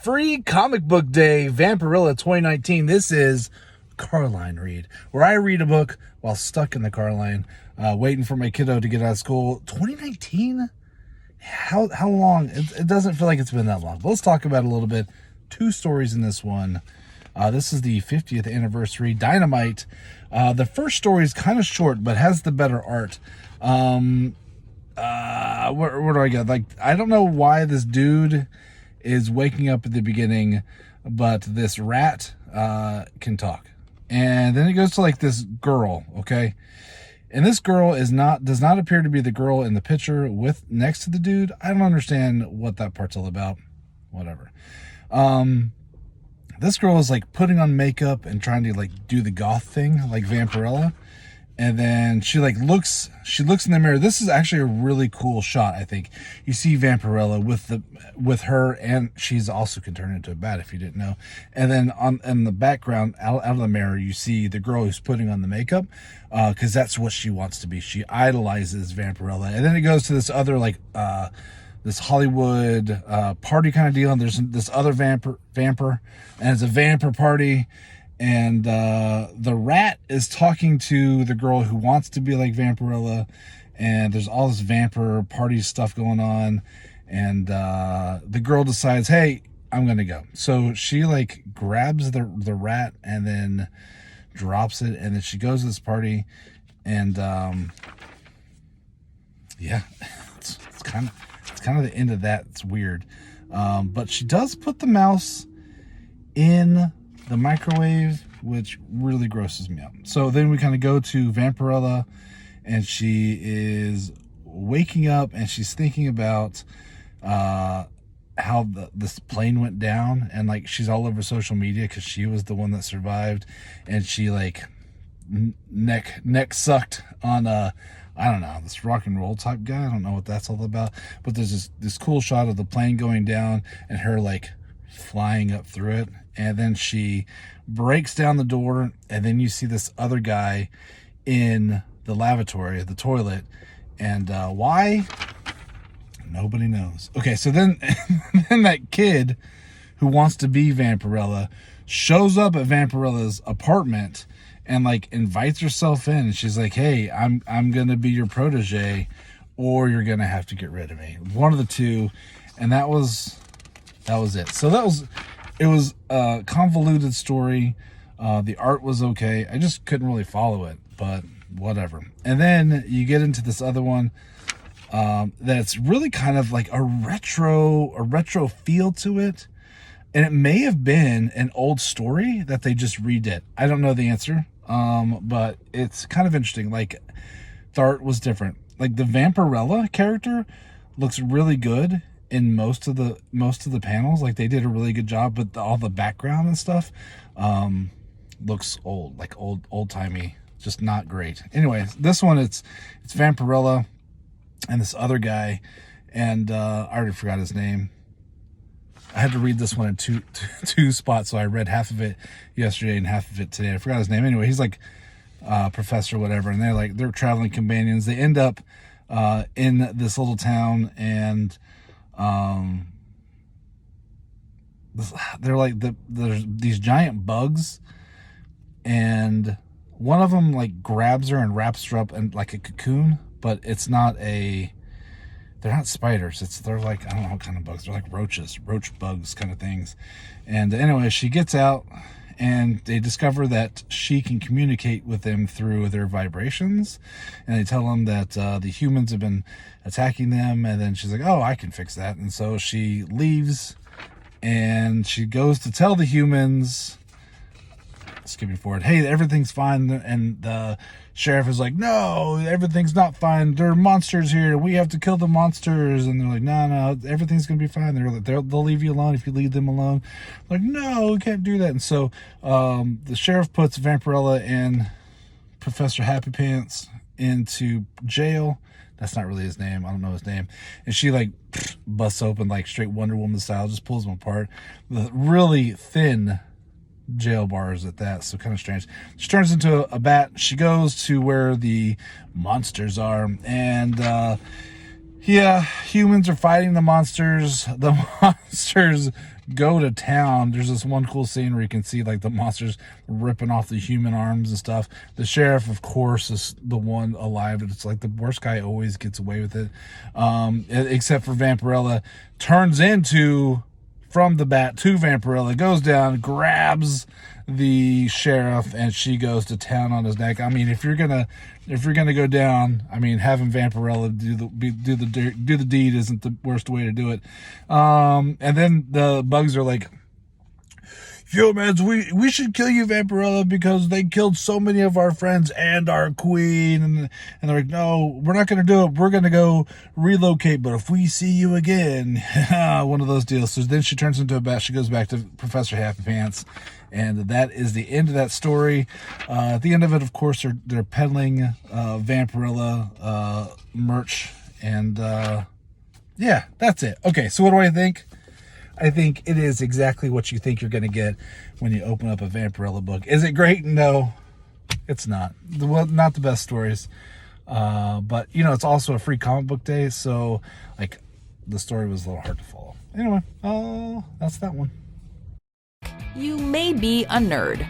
Free Comic Book Day, Vampirella 2019. This is car line read, where I read a book while stuck in the car line, waiting for my kiddo to get out of school. 2019? How long? It doesn't feel like it's been that long. But let's talk about it a little bit. 2 stories in this one. This is the 50th anniversary. Dynamite. The first story is kind of short, but has the better art. Where do I go? Like, I don't know why this dude is waking up at the beginning, but this rat can talk. And then it goes to like this girl, okay? And this girl does not appear to be the girl in the picture with next to the dude. I don't understand what that part's all about. Whatever. This girl is like putting on makeup and trying to like do the goth thing, like Vampirella. And then she looks in the mirror. This is actually a really cool shot, I think. You see Vampirella with her, and she's also can turn into a bat if you didn't know. And then in the background, out of the mirror, you see the girl who's putting on the makeup, because that's what she wants to be. She idolizes Vampirella. And then it goes to this other this Hollywood party kind of deal. And there's this other vamper, and it's a vamper party. And the rat is talking to the girl who wants to be like Vampirella, and there's all this vamper party stuff going on. And the girl decides, hey, I'm gonna go. So she like grabs the rat and then drops it, and then she goes to this party. And yeah, it's kind of the end of that. It's weird, but she does put the mouse in the microwave, which really grosses me out. So then we kind of go to Vampirella, and she is waking up, and she's thinking about how this plane went down, and like she's all over social media because she was the one that survived, and she like neck sucked on I don't know, this rock and roll type guy. I don't know what that's all about, but there's this cool shot of the plane going down and her like flying up through it. And then she breaks down the door, and then you see this other guy in the lavatory, the toilet. And why? Nobody knows. Okay, so then that kid who wants to be Vampirella shows up at Vampirella's apartment and like invites herself in. And she's like, hey, I'm gonna be your protege, or you're gonna have to get rid of me. One of the two. And that was it. So it was a convoluted story. The art was okay. I just couldn't really follow it, but whatever. And then you get into this other one that's really kind of like a retro feel to it. And it may have been an old story that they just redid. I don't know the answer, but it's kind of interesting. Like, the art was different. Like, the Vampirella character looks really good in most of the panels. Like, they did a really good job, but all the background and stuff looks old, like old-timey, just not great. Anyway, this one, it's Vampirella and this other guy, and I already forgot his name. I had to read this one in two spots, so I read half of it yesterday and half of it today. I forgot his name. Anyway, he's like professor, whatever, and they're traveling companions. They end up in this little town, and they're like there's these giant bugs, and one of them like grabs her and wraps her up in like a cocoon, but it's not they're not spiders. They're like, I don't know what kind of bugs. They're like roach bugs kind of things. And anyway, she gets out, and they discover that she can communicate with them through their vibrations. And they tell them that the humans have been attacking them. And then she's like, oh, I can fix that. And so she leaves, and she goes to tell the humans, skipping forward, hey, everything's fine. And the sheriff is like, no, everything's not fine. There are monsters here. We have to kill the monsters. And they're like, no, everything's going to be fine. They're like, they'll leave you alone if you leave them alone. Like, no, we can't do that. And so the sheriff puts Vampirella and Professor Happy Pants into jail. That's not really his name. I don't know his name. And she like busts open like straight Wonder Woman style, just pulls them apart. The really thin jail bars at that, so kind of strange. She turns into a bat. She goes to where the monsters are, and Yeah, humans are fighting the monsters. The monsters go to town. There's this one cool scene where you can see like the monsters ripping off the human arms and stuff. The sheriff, of course, is the one alive. It's like the worst guy always gets away with it, except for Vampirella. Turns into, from the bat to Vampirella, goes down, grabs the sheriff, and she goes to town on his neck. I mean, if you're gonna go down, I mean, having Vampirella do the deed isn't the worst way to do it. And then the bugs are like, humans, we should kill you, Vampirella, because they killed so many of our friends and our queen. And they're like, no, we're not going to do it. We're going to go relocate. But if we see you again, one of those deals. So then she turns into a bat. She goes back to Professor Happy Pants. And that is the end of that story. At the end of it, of course, they're peddling Vampirella merch. And yeah, that's it. Okay, so what do I think? I think it is exactly what you think you're going to get when you open up a Vampirella book. Is it great? No, it's not. Well, not the best stories. But, you know, it's also a free comic book day, so, like, the story was a little hard to follow. Anyway, that's that one. You may be a nerd,